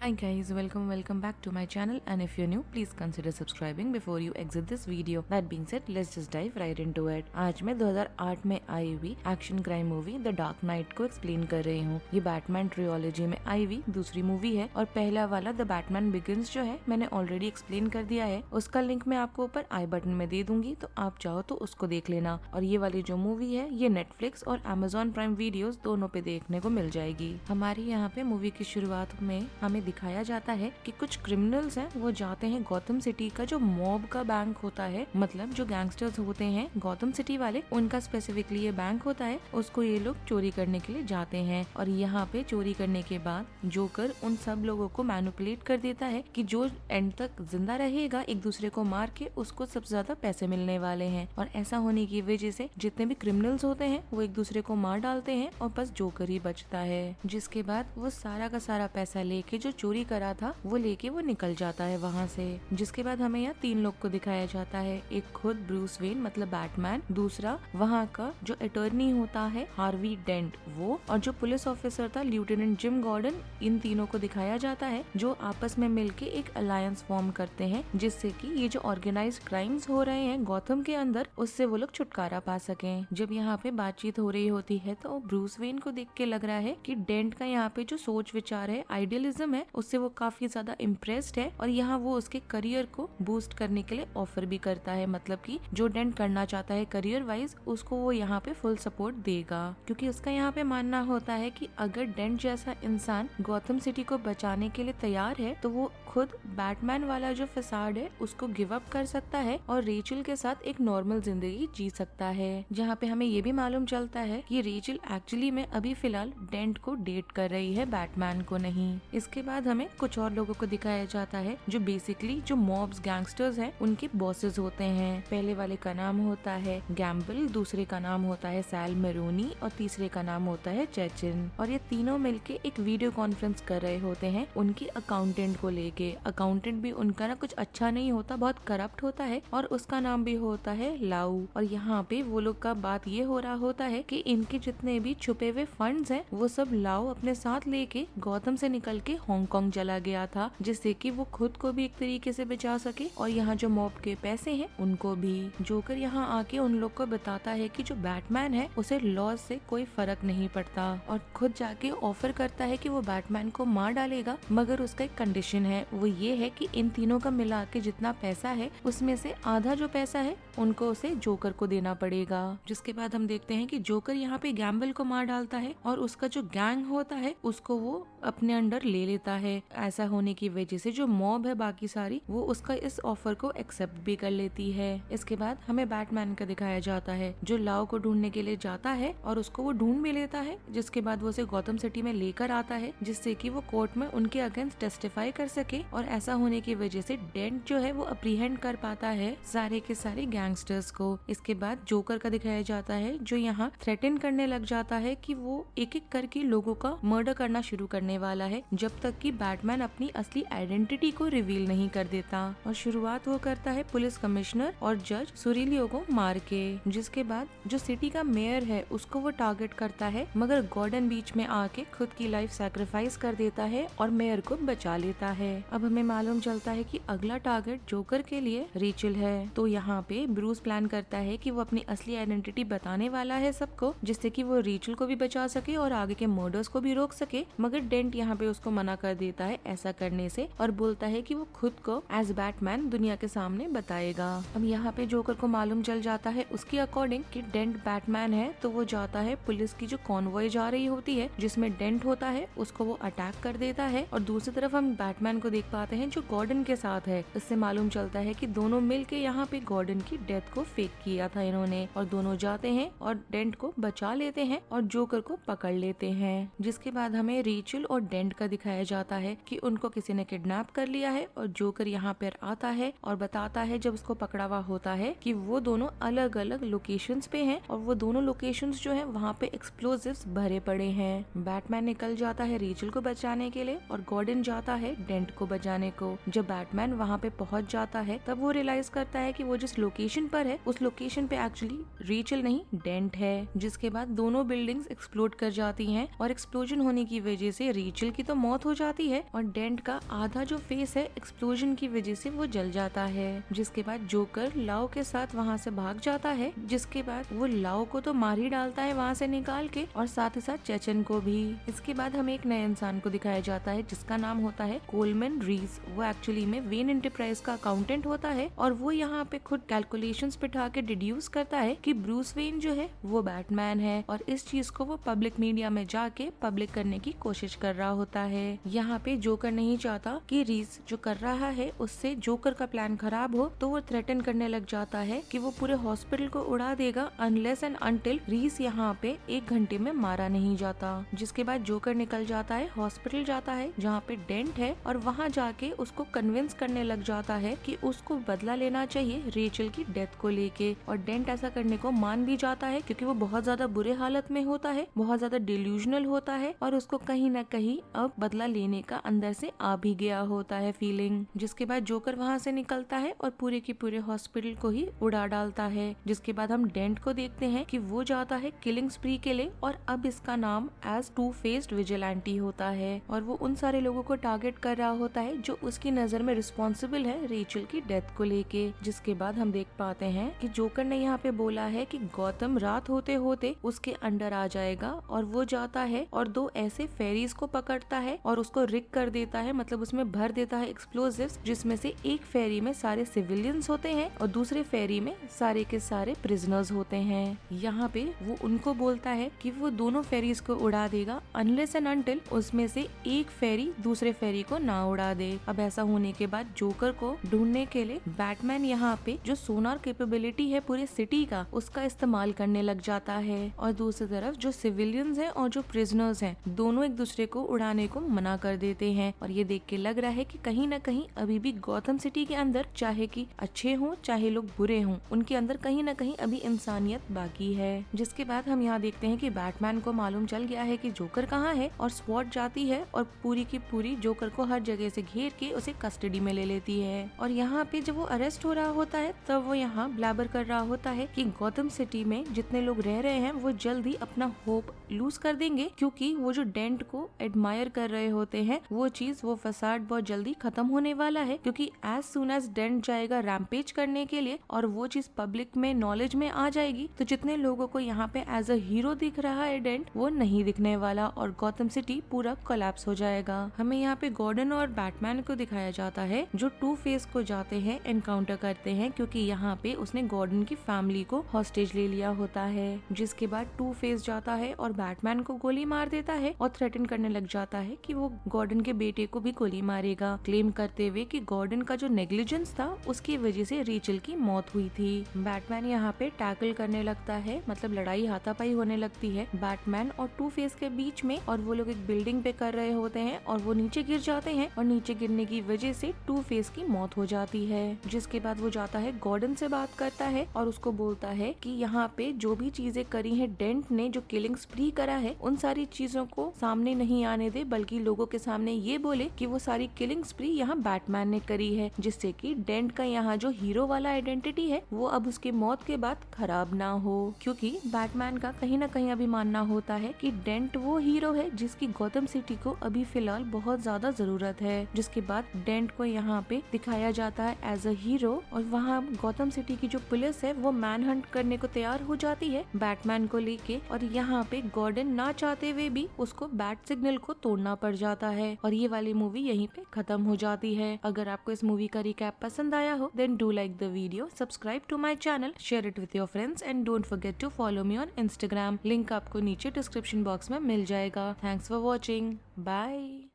Hi guys, welcome back to my channel, and if you're new, please consider subscribing before you exit this video. That being said, let's just dive right into it. आज मैं 2008 में आई हुई action crime movie the dark night को explain कर रही हूँ। ये Batman ट्रियोलॉजी में आई हुई दूसरी मूवी है और पहला वाला द बैटमैन बिगिंस जो है मैंने ऑलरेडी एक्सप्लेन कर दिया है। उसका लिंक मैं आपको ऊपर आई बटन में दे दूंगी, तो आप चाहो तो उसको देख लेना। और ये वाली जो मूवी है ये नेटफ्लिक्स और Amazon प्राइम वीडियोस दोनों पे देखने को मिल जाएगी। हमारी यहाँ पे मूवी की शुरुआत में हमें दिखाया जाता है कि कुछ क्रिमिनल्स हैं, वो जाते हैं गौतम सिटी का जो मॉब का बैंक होता है, मतलब जो गैंगस्टर्स होते हैं गौतम सिटी वाले, उनका स्पेसिफिकली ये बैंक होता है, उसको ये लोग चोरी करने के लिए जाते हैं। और यहाँ पे चोरी करने के बाद जोकर उन सब लोगों को मैनिपुलेट कर देता है कि जो एंड तक जिंदा रहेगा एक दूसरे को मार के उसको सबसे ज्यादा पैसे मिलने वाले हैं। और ऐसा होने की वजह से जितने भी क्रिमिनल्स होते हैं वो एक दूसरे को मार डालते हैं और बस जोकर ही बचता है। जिसके बाद वो सारा का सारा पैसा लेके जो चोरी करा था वो लेके वो निकल जाता है वहाँ से। जिसके बाद हमें यहाँ तीन लोग को दिखाया जाता है, एक खुद ब्रूस वेन मतलब बैटमैन, दूसरा वहाँ का जो अटॉर्नी होता है हार्वी डेंट वो, और जो पुलिस ऑफिसर था लेफ्टिनेंट जिम गॉर्डन। इन तीनों को दिखाया जाता है जो आपस में मिलके एक अलायंस फॉर्म करते हैं, जिससे कि ये जो ऑर्गेनाइज्ड क्राइम्स हो रहे हैं गौथम के अंदर उससे वो लोग छुटकारा पा सकें। जब यहाँ पे बातचीत हो रही होती है तो ब्रूस वेन को देख के लग रहा है कि डेंट का यहाँ पे जो सोच विचार है, आइडियलिज्म है, उससे वो काफी ज्यादा इम्प्रेस्ड है और यहाँ वो उसके करियर को बूस्ट करने के लिए ऑफर भी करता है। मतलब कि जो डेंट करना चाहता है करियर वाइज उसको वो यहाँ पे फुल सपोर्ट देगा, क्योंकि उसका यहाँ पे मानना होता है कि अगर डेंट जैसा इंसान गौतम सिटी को बचाने के लिए तैयार है तो वो खुद बैटमैन वाला जो फसाड है उसको गिव अप कर सकता है और रेचल के साथ एक नॉर्मल जिंदगी जी सकता है। जहाँ पे हमें ये भी मालूम चलता है कि रेचल एक्चुअली में अभी फिलहाल डेंट को डेट कर रही है, बैटमैन को नहीं। इसके बाद हमें कुछ और लोगों को दिखाया जाता है जो बेसिकली जो मॉब्स गैंगस्टर्स हैं उनके बॉसेस होते हैं। पहले वाले का नाम होता है गैम्बल, दूसरे का नाम होता है सैल मेरोनी और तीसरे का नाम होता है चेचिन। और ये तीनों मिलके एक वीडियो कॉन्फ्रेंस कर रहे होते हैं उनकी अकाउंटेंट को लेके। अकाउंटेंट भी उनका ना कुछ अच्छा नहीं होता, बहुत करप्ट होता है और उसका नाम भी होता है लाऊ। और यहाँ पे वो लोग का बात ये हो रहा होता है कि इनके जितने भी छुपे हुए फंड्स हैं वो सब लाऊ अपने साथ लेके गौतम से निकल के हांगकांग चला गया था, जिससे कि वो खुद को भी एक तरीके से बचा सके और यहाँ जो मॉब के पैसे हैं उनको भी। जोकर यहाँ आके उन लोग को बताता है कि जो बैटमैन है उसे लॉ से कोई फर्क नहीं पड़ता और खुद जाके ऑफर करता है कि वो बैटमैन को मार डालेगा, मगर उसका एक कंडीशन है, वो ये है कि इन तीनों का मिला के जितना पैसा है उसमें से आधा जो पैसा है उनको उसे जोकर को देना पड़ेगा। जिसके बाद हम देखते हैं कि जोकर यहाँ पे गैम्बल को मार डालता है और उसका जो गैंग होता है उसको वो अपने अंडर ले लेता है। ऐसा होने की वजह से जो मॉब है बाकी सारी वो उसका इस ऑफर को एक्सेप्ट भी कर लेती है। इसके बाद हमें बैटमैन का दिखाया जाता है जो लाओ को ढूंढने के लिए जाता है और उसको वो ढूंढ भी लेता है। जिसके बाद वो उसे गौतम सिटी में लेकर आता है जिससे कि वो कोर्ट में उनके अगेंस्ट टेस्टिफाई कर सके। और ऐसा होने की वजह से डेंट जो है वो अप्रीहेंड कर पाता है सारे के सारे गैंगस्टर्स को। इसके बाद जोकर का दिखाया जाता है जो यहाँ थ्रेटन करने लग जाता है कि वो एक एक करके लोगों का मर्डर करना शुरू करने वाला है जब तक कि बैटमैन अपनी असली आइडेंटिटी को रिवील नहीं कर देता। और शुरुआत वो करता है पुलिस कमिश्नर और जज सुरीलियो को मार के। जिसके बाद जो सिटी का मेयर है उसको वो टारगेट करता है, मगर गॉर्डन बीच में आके खुद की लाइफ सैक्रिफाइस कर देता है और मेयर को बचा लेता है। अब हमें मालूम चलता है कि अगला टारगेट जोकर के लिए रेचल है। तो यहाँ पे ब्रूस प्लान करता है कि वो अपनी असली आइडेंटिटी बताने वाला है सबको, जिससे कि वो रेचल को भी बचा सके और आगे के मर्डर्स को भी रोक सके। मगर डेंट यहाँ पे उसको मना कर देता है ऐसा करने से और बोलता है कि वो खुद को एज बैटमैन दुनिया के सामने बताएगा। अब यहाँ पे जोकर को मालूम चल जाता है उसके अकॉर्डिंग कि डेंट बैटमैन है, तो वो जाता है पुलिस की जो कॉन्वॉय जा रही होती है जिसमें डेंट होता है उसको वो अटैक कर देता है। और दूसरी तरफ हम बैटमैन को देख पाते हैं जो गॉर्डन के साथ है। इससे मालूम चलता है कि दोनों मिलके यहाँ पे गॉर्डन की डेथ को फेक किया था इन्होंने, और दोनों जाते हैं और डेंट को बचा लेते हैं और जोकर को पकड़ लेते हैं। जिसके बाद हमें रेचल और डेंट का दिखाया जाता है कि उनको किसी ने किडनैप कर लिया है और जोकर यहाँ पर आता है और बताता है जब उसको पकड़ा हुआ होता है कि वो दोनों अलग अलग लोकेशंस पे हैं और वो दोनों लोकेशंस जो हैं वहाँ पे एक्सप्लोजिव्स भरे पड़े हैं। बैटमैन निकल जाता है रेचल को बचाने के लिए और गॉर्डन जाता है डेंट को बचाने को। जब बैटमैन वहाँ पे पहुँच जाता है तब वो रियलाइज करता है कि वो जिस लोकेशन पर है उस लोकेशन पे एक्चुअली रेचल नहीं डेंट है। जिसके बाद दोनों बिल्डिंग्स एक्सप्लोड कर जाती हैं और एक्सप्लोजन होने की वजह से रेचल की तो मौत हो जाती जाती है और डेंट का आधा जो फेस है एक्सप्लोजन की वजह से वो जल जाता है। जिसके बाद जोकर लाओ के साथ वहाँ से भाग जाता है, जिसके बाद वो लाओ को तो मार ही डालता है वहाँ से निकाल के, और साथ ही साथ चेचन को भी। इसके बाद हमें एक नए इंसान को दिखाया जाता है जिसका नाम होता है कोलमैन रीज। वो एक्चुअली में वेन एंटरप्राइज का अकाउंटेंट होता है और वो यहाँ पे खुद कैलकुलेशंस बिठा के डिड्यूस करता है कि ब्रूस वेन जो है वो बैटमैन है, और इस चीज को वो पब्लिक मीडिया में जाके पब्लिक करने की कोशिश कर रहा होता है। यहाँ पे जोकर नहीं चाहता कि रीज जो कर रहा है उससे जोकर का प्लान खराब हो, तो वो थ्रेटन करने लग जाता है कि वो पूरे हॉस्पिटल को उड़ा देगा अनलेस एंड अनटिल रीज यहाँ पे 1 घंटे में मारा नहीं जाता। जिसके बाद जोकर निकल जाता है, हॉस्पिटल जाता है जहाँ पे डेंट है, और वहाँ जाके उसको कन्विंस करने लग जाता है कि उसको बदला लेना चाहिए रेचल की डेथ को लेके। और डेंट ऐसा करने को मान भी जाता है क्योंकि वो बहुत ज्यादा बुरे हालत में होता है, बहुत ज्यादा डिल्यूजनल होता है, और उसको कहीं न कहीं अब बदला लेने का अंदर से आ भी गया होता है फीलिंग। जिसके बाद जोकर वहाँ से निकलता है और पूरे के पूरे हॉस्पिटल को ही उड़ा डालता है। जिसके बाद हम डेंट को देखते हैं कि वो जाता है किलिंग स्प्री के लिए, और अब इसका नाम एज टू फेस्ड विजिलेंटी होता है, और वो उन सारे लोगों को टारगेट कर रहा होता है जो उसकी नजर में रिस्पॉन्सिबल है रेचल की डेथ को लेके। जिसके बाद हम देख पाते हैं कि जोकर ने यहाँ पे बोला है कि गौतम रात होते होते उसके अंडर आ जाएगा, और वो जाता है और 2 ऐसे फेरीज को पकड़ता है और उसको रिग कर देता है, मतलब उसमें भर देता है एक्सप्लोजिव्स, जिसमें से एक फेरी में सारे सिविलियंस होते हैं और दूसरे फेरी में सारे के सारे प्रिजनर्स होते हैं। यहाँ पे वो उनको बोलता है कि वो दोनों फेरीज को उड़ा देगा अनलेस एंड अनटिल उसमें से एक फेरी दूसरे फेरी को ना उड़ा दे। अब ऐसा होने के बाद जोकर को ढूंढने के लिए बैटमैन यहाँ पे जो सोनार कैपेबिलिटी है पूरे सिटी का उसका इस्तेमाल करने लग जाता है, और दूसरी तरफ जो सिविलियंस हैं और जो प्रिजनर्स हैं दोनों एक दूसरे को उड़ाने को मना कर देते हैं। और ये देख के लग रहा है कि कहीं न कहीं अभी भी गौतम सिटी के अंदर चाहे कि अच्छे हों चाहे लोग बुरे हों, उनके अंदर कहीं न कहीं अभी इंसानियत बाकी है। जिसके बाद हम यहाँ देखते हैं कि बैटमैन को मालूम चल गया है कि जोकर कहाँ है, और स्वॉट जाती है और पूरी की पूरी जोकर को हर जगह से घेर के उसे कस्टडी में ले लेती है। और यहाँ पे जब वो अरेस्ट हो रहा होता है तब वो यहाँ ब्लैबर कर रहा होता है कि गौतम सिटी में जितने लोग रह रहे हैं वो जल्द ही अपना होप लूज कर देंगे, क्योंकि वो जो डेंट को एडमायर कर रहे होते हैं वो चीज वो फसाड बहुत जल्दी खत्म होने वाला है, क्योंकि एज सून एज डेंट जाएगा रैम्पेज करने के लिए और वो चीज पब्लिक में नॉलेज में आ जाएगी, तो जितने लोगों को यहाँ पे एज अ हीरो दिख रहा है डेंट वो नहीं दिखने वाला और गौतम सिटी पूरा कोलैप्स हो जाएगा। हमें यहाँ पे गॉर्डन और बैटमैन को दिखाया जाता है जो टू फेस को जाते हैं एनकाउंटर करते हैं, क्योंकि यहाँ पे उसने गॉर्डन की फैमिली को हॉस्टेज ले लिया होता है। जिसके बाद टू फेस जाता है और बैटमैन को गोली मार देता है और थ्रेटन करने लग जाता है कि वो गॉर्डन के बेटे को भी गोली मारेगा, क्लेम करते हुए कि गॉर्डन का जो नेग्लिजेंस था उसकी वजह से रेचल की मौत हुई थी। बैटमैन यहाँ पे टैकल करने लगता है, मतलब लड़ाई हाथापाई होने लगती है बैटमैन और टू फेस के बीच में, और वो लोग एक बिल्डिंग पे कर रहे होते हैं और वो नीचे गिर जाते हैं और नीचे गिरने की वजह से टू फेस की मौत हो जाती है। जिसके बाद वो जाता है गॉर्डन से बात करता है और उसको बोलता है कि यहाँ पे जो भी चीजें करी है डेंट ने, जो किलिंग स्प्री करा है, उन सारी चीजों को सामने नहीं आने दे, बल्कि लोगों के सामने ये बोले कि वो सारी किलिंग स्प्री यहाँ बैटमैन ने करी है, जिससे कि डेंट का यहाँ जो हीरो वाला आइडेंटिटी है वो अब उसकी मौत के बाद खराब ना हो, क्योंकि बैटमैन का कहीं ना कहीं अभी मानना होता है कि डेंट वो हीरो है जिसकी गौतम सिटी को अभी फिलहाल बहुत ज्यादा जरूरत है। जिसके बाद डेंट को यहाँ पे दिखाया जाता है एज अ हीरो, और वहाँ गौतम सिटी की जो पुलिस है वो मैन हंट करने को तैयार हो जाती है बैटमैन को लेके, और यहाँ पे गॉर्डन ना चाहते हुए भी उसको बैट सिग्नल को तोड़ना पड़ जाता है, और ये वाली मूवी यहीं पे खत्म हो जाती है। अगर आपको इस मूवी का रिकैप पसंद आया हो then do like the video, subscribe to my channel, share it with your friends and don't forget to follow me on Instagram. Link आपको नीचे डिस्क्रिप्शन बॉक्स में मिल जाएगा। Thanks for watching, bye.